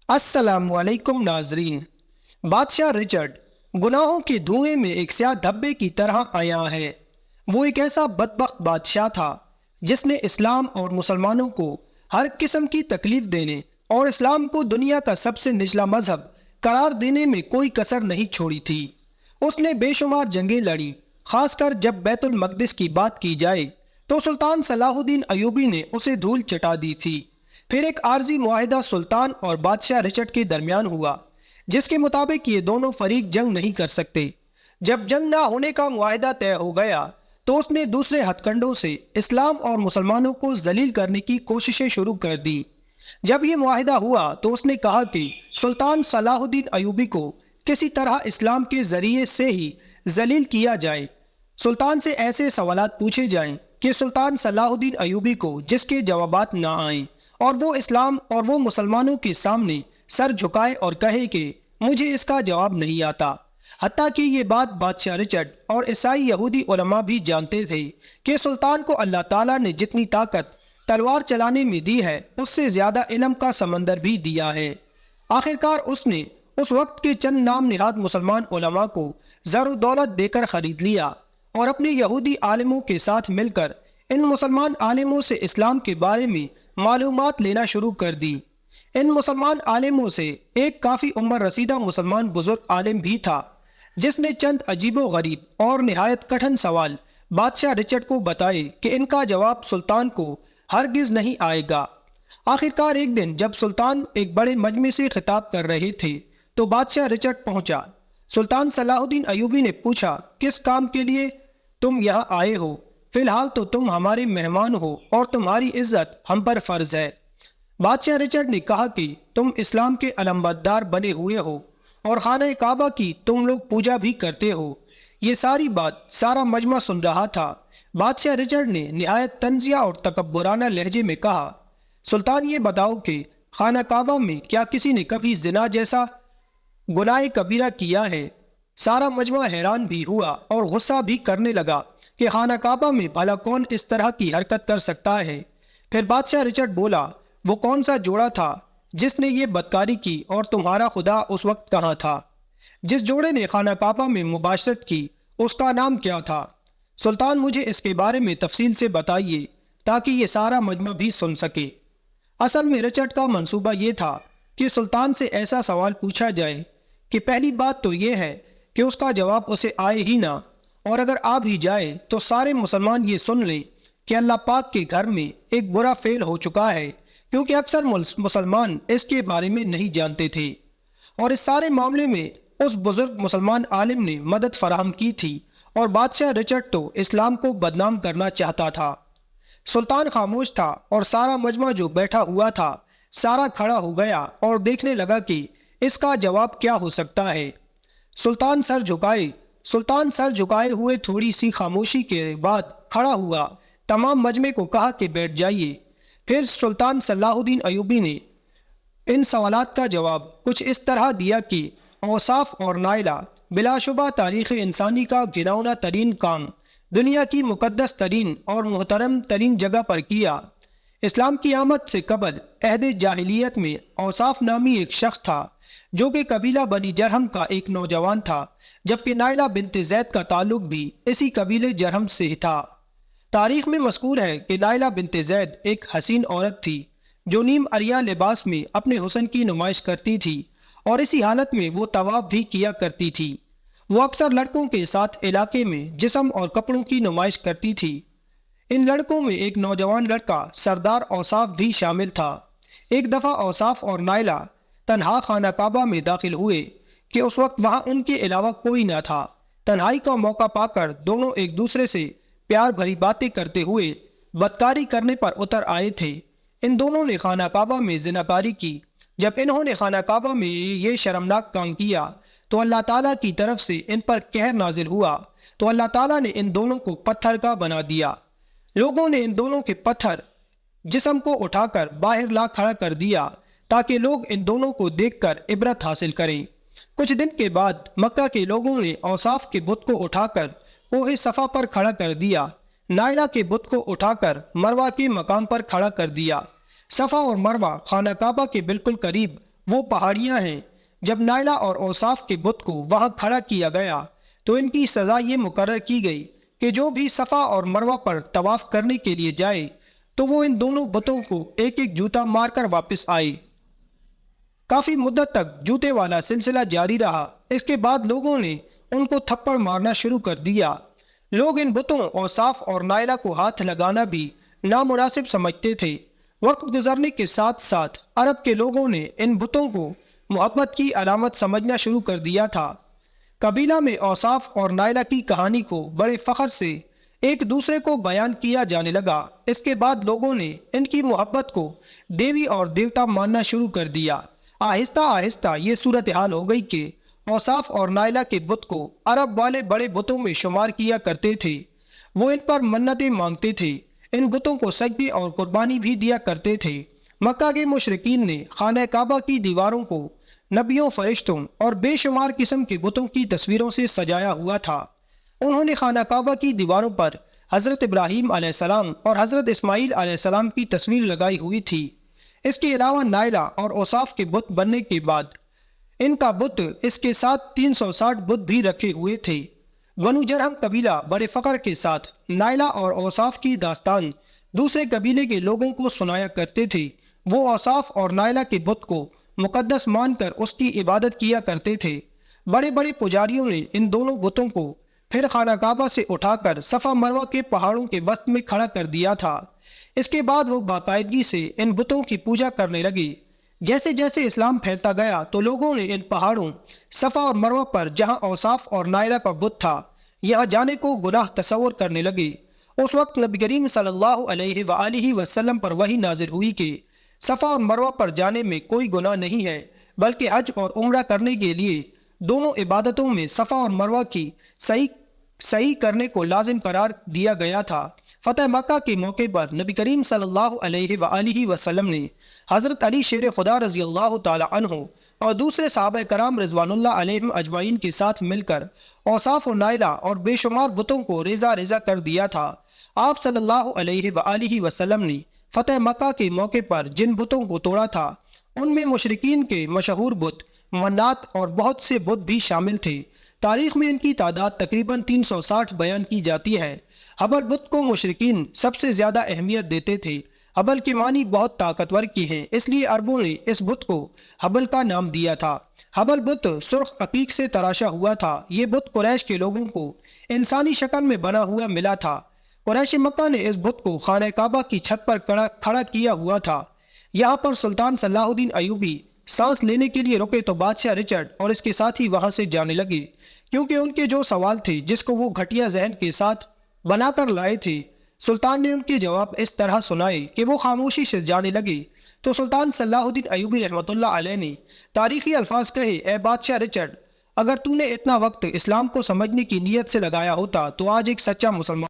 अस्सलाम वालेकुम नाजरीन। बादशाह रिचर्ड गुनाहों के धुएं में एक स्याह धब्बे की तरह आया है। वो एक ऐसा बदबख्त बादशाह था जिसने इस्लाम और मुसलमानों को हर किस्म की तकलीफ देने और इस्लाम को दुनिया का सबसे निचला मजहब करार देने में कोई कसर नहीं छोड़ी थी। उसने बेशुमार जंगें लड़ी, खासकर जब बैतुल मक़दिस की बात की जाए तो सुल्तान सलाहुद्दीन अयूबी ने उसे धूल चटा दी थी। फिर एक आर्जी मुआहिदा सुल्तान और बादशाह रिचर्ड के दरमियान हुआ, जिसके मुताबिक ये दोनों फरीक जंग नहीं कर सकते। जब जंग ना होने का मुआहिदा तय हो गया तो उसने दूसरे हथकंडों से इस्लाम और मुसलमानों को जलील करने की कोशिशें शुरू कर दी। जब ये मुआहिदा हुआ तो उसने कहा कि सुल्तान सलाहुद्दीन अयूबी को किसी तरह इस्लाम के जरिए से ही जलील किया जाए। सुल्तान से ऐसे सवालात पूछे जाएं कि सुल्तान सलाहुद्दीन अयूबी को जिसके जवाबात ना आए और वो इस्लाम और वो मुसलमानों के सामने सर झुकाए और कहे कि मुझे इसका जवाब नहीं आता। हत्ता कि ये बात बादशाह रिचर्ड और ईसाई यहूदी उलमा भी जानते थे कि सुल्तान को अल्लाह ताला ने जितनी ताकत तलवार चलाने में दी है उससे ज़्यादा इल्म का समंदर भी दिया है। आखिरकार उसने उस वक्त के चंद नाम निहाद मुसलमान उलमा को ज़र दौलत देकर ख़रीद लिया और अपने यहूदी आलिमों के साथ मिलकर इन मुसलमान आलिमों से इस्लाम के बारे में मालूमात लेना शुरू कर दी। इन मुसलमान आलिमों से एक काफ़ी उम्र रसीदा मुसलमान बुजुर्ग आलिम भी था, जिसने चंद अजीबो गरीब और निहायत कठिन सवाल बादशाह रिचर्ड को बताए कि इनका जवाब सुल्तान को हरगिज नहीं आएगा। आखिरकार एक दिन जब सुल्तान एक बड़े मजमे से खिताब कर रहे थे तो बादशाह रिचर्ड पहुंचा। सुल्तान सलाहुद्दीन अयूबी ने पूछा, किस काम के लिए तुम यहाँ आए हो? फिलहाल तो तुम हमारे मेहमान हो और तुम्हारी इज्जत हम पर फर्ज है। बादशाह रिचर्ड ने कहा कि तुम इस्लाम के अलमबरदार बने हुए हो और खाना काबा की तुम लोग पूजा भी करते हो। ये सारी बात सारा मजमा सुन रहा था। बादशाह रिचर्ड ने निहायत तंजिया और तकब्बुराना लहजे में कहा, सुल्तान ये बताओ कि खाना काबा में क्या किसी ने कभी जिना जैसा गुनाह कबीरा किया है? सारा मजमा हैरान भी हुआ और गुस्सा भी करने लगा कि खाना काबा में भला कौन इस तरह की हरकत कर सकता है। फिर बादशाह रिचर्ड बोला, वो कौन सा जोड़ा था जिसने ये बदकारी की और तुम्हारा खुदा उस वक्त कहाँ था? जिस जोड़े ने खाना काबा में मुबाशरत की उसका नाम क्या था? सुल्तान मुझे इसके बारे में तफसील से बताइए ताकि ये सारा मजमा भी सुन सके। असल में रिचर्ड का मंसूबा ये था कि सुल्तान से ऐसा सवाल पूछा जाए कि पहली बात तो ये है कि उसका जवाब उसे आए ही ना, और अगर आ भी जाए तो सारे मुसलमान ये सुन लें कि अल्लाह पाक के घर में एक बुरा फेल हो चुका है, क्योंकि अक्सर मुसलमान इसके बारे में नहीं जानते थे। और इस सारे मामले में उस बुजुर्ग मुसलमान आलिम ने मदद फराहम की थी और बादशाह रिचर्ड तो इस्लाम को बदनाम करना चाहता था। सुल्तान खामोश था और सारा मजमा जो बैठा हुआ था सारा खड़ा हो गया और देखने लगा कि इसका जवाब क्या हो सकता है। सुल्तान सर झुकाए हुए थोड़ी सी खामोशी के बाद खड़ा हुआ, तमाम मजमे को कहा कि बैठ जाइए। फिर सुल्तान सलाहुद्दीन अयूबी ने इन सवालात का जवाब कुछ इस तरह दिया कि औसाफ और नाइला बिलाशुबा तारीख़ इंसानी का घिनौना तरीन काम दुनिया की मुक़द्दस तरीन और मोहतरम तरीन जगह पर किया। इस्लाम की आमद से कबल अहद जाहिलियत में औसाफ नामी एक शख्स था जो कि कबीला बनी जरहम का एक नौजवान था, जबकि नाइला बिनते जैद का ताल्लुक भी इसी कबीले जरहम से ही था। तारीख में मज़कूर है कि नाइला बिनते जैद एक हसीन औरत थी जो नीम अरिया लिबास में अपने हुस्न की नुमाइश करती थी और इसी हालत में वो तवाफ भी किया करती थी। वो अक्सर लड़कों के साथ इलाके में जिस्म और कपड़ों की नुमाइश करती थी। इन लड़कों में एक नौजवान लड़का सरदार औसाफ भी शामिल था। एक दफ़ा औसाफ और नाइला तन्हा खाना काबा में दाखिल हुए कि उस वक्त वहाँ उनके अलावा कोई न था। तन्हाई का मौका पाकर दोनों एक दूसरे से प्यार भरी बातें करते हुए बदकारी करने पर उतर आए थे। इन दोनों ने खाना काबा में जिनाकारी की। जब इन्होंने खाना काबा में ये शर्मनाक काम किया तो अल्लाह ताला की तरफ से इन पर कहर नाजिल हुआ, तो अल्लाह ताला ने इन दोनों को पत्थर का बना दिया। लोगों ने इन दोनों के पत्थर जिस्म को उठाकर बाहर ला खड़ा कर दिया ताकि लोग इन दोनों को देखकर इबरत हासिल करें। कुछ दिन के बाद मक्का के लोगों ने औसाफ के बुत को उठाकर कोहे सफ़ा पर खड़ा कर दिया, नाइला के बुत को उठाकर मरवा के मकाम पर खड़ा कर दिया। सफ़ा और मरवा खाना काबा के बिल्कुल करीब وہ پہاڑیاں ہیں۔ جب نائلہ اور اوصاف کے بت کو وہاں کھڑا کیا گیا تو ان کی سزا یہ مقرر کی گئی کہ جو بھی صفا اور مروہ پر طواف کرنے کے لیے جائے تو وہ ان دونوں بتوں کو ایک ایک جوتا مار کر واپس آئے۔ کافی مدت تک جوتے والا سلسلہ جاری رہا۔ اس کے بعد لوگوں نے ان کو تھپڑ مارنا شروع کر دیا۔ لوگ ان بتوں اوصاف اور نائلہ کو ہاتھ لگانا بھی نامناسب سمجھتے تھے۔ وقت گزرنے کے ساتھ ساتھ عرب کے لوگوں نے ان بتوں کو محبت کی علامت سمجھنا شروع کر دیا تھا۔ قبیلہ میں اوصاف اور نائلہ کی کہانی کو بڑے فخر سے ایک دوسرے کو بیان کیا جانے لگا۔ اس کے بعد لوگوں نے ان کی محبت کو دیوی اور دیوتا ماننا شروع کر دیا۔ آہستہ آہستہ یہ صورتحال ہو گئی کہ اوصاف اور نائلہ کے بت کو عرب والے بڑے بتوں میں شمار کیا کرتے تھے۔ وہ ان پر منتیں مانگتے تھے، ان بتوں کو سجدے اور قربانی بھی دیا کرتے تھے۔ مکہ کے مشرکین نے خانہ کعبہ کی دیواروں کو نبیوں، فرشتوں اور بے شمار قسم کے بتوں کی تصویروں سے سجایا ہوا تھا۔ انہوں نے خانہ کعبہ کی دیواروں پر حضرت ابراہیم علیہ السلام اور حضرت اسماعیل علیہ السلام کی تصویر لگائی ہوئی تھی۔ اس کے علاوہ نائلہ اور اوصاف کے بت بننے کے بعد ان کا بت اس کے ساتھ 360 بت بھی رکھے ہوئے تھے۔ بنو جرہم قبیلہ بڑے فخر کے ساتھ نائلہ اور اوصاف کی داستان دوسرے قبیلے کے لوگوں کو سنایا کرتے تھے۔ وہ اوصاف اور نائلہ کے بت کو مقدس مان کر اس کی عبادت کیا کرتے تھے۔ بڑے بڑے پجاریوں نے ان دونوں بتوں کو پھر خانہ کعبہ سے اٹھا کر صفا مروہ کے پہاڑوں کے وسط میں کھڑا کر دیا تھا۔ اس کے بعد وہ باقاعدگی سے ان بتوں کی پوجا کرنے لگے۔ جیسے جیسے اسلام پھیلتا گیا تو لوگوں نے ان پہاڑوں صفا اور مروہ پر جہاں اوصاف اور نائلہ کا بت تھا یہاں جانے کو گناہ تصور کرنے لگے۔ اس وقت نبی کریم صلی اللہ علیہ وآلہ وسلم پر وحی نازل ہوئی کہ صفا اور مروہ پر جانے میں کوئی گناہ نہیں ہے، بلکہ حج اور عمرہ کرنے کے لیے دونوں عبادتوں میں صفا اور مروہ کی صحیح کرنے کو لازم قرار دیا گیا تھا۔ فتح مکہ کے موقع پر نبی کریم صلی اللہ علیہ وآلہ وسلم نے حضرت علی شیر خدا رضی اللہ تعالی عنہ اور دوسرے صحابہ کرام رضوان اللہ علیہم اجمعین کے ساتھ مل کر اوصاف و نائلہ اور بے شمار بتوں کو ریزہ ریزہ کر دیا تھا۔ آپ صلی اللہ علیہ وآلہ وسلم نے فتح مکہ کے موقع پر جن بتوں کو توڑا تھا ان میں مشرکین کے مشہور بت منات اور بہت سے بت بھی شامل تھے۔ تاریخ میں ان کی تعداد تقریباً 360 بیان کی جاتی ہے۔ حبل بت کو مشرکین سب سے زیادہ اہمیت دیتے تھے۔ حبل کے معنی بہت طاقتور کی ہیں، اس لیے عربوں نے اس بت کو حبل کا نام دیا تھا۔ حبل بت سرخ عقیق سے تراشا ہوا تھا۔ یہ بت قریش کے لوگوں کو انسانی شکل میں بنا ہوا ملا تھا۔ قریش مکہ نے اس بت کو خانہ کعبہ کی چھت پر کھڑا کیا ہوا تھا۔ یہاں پر سلطان صلاح الدین ایوبی سانس لینے کے لیے رکے تو بادشاہ رچرڈ اور اس کے ساتھی وہاں سے جانے لگے، کیونکہ ان کے جو سوال تھے جس کو وہ گھٹیا ذہن کے ساتھ بنا کر لائے تھے، سلطان نے ان کے جواب اس طرح سنائے کہ وہ خاموشی سے جانے لگے۔ تو سلطان صلاح الدین ایوبی رحمۃ اللہ علیہ نے تاریخی الفاظ کہے، اے بادشاہ رچرڈ، اگر تو نے اتنا وقت اسلام کو سمجھنے کی نیت سے لگایا ہوتا تو آج ایک سچا مسلمان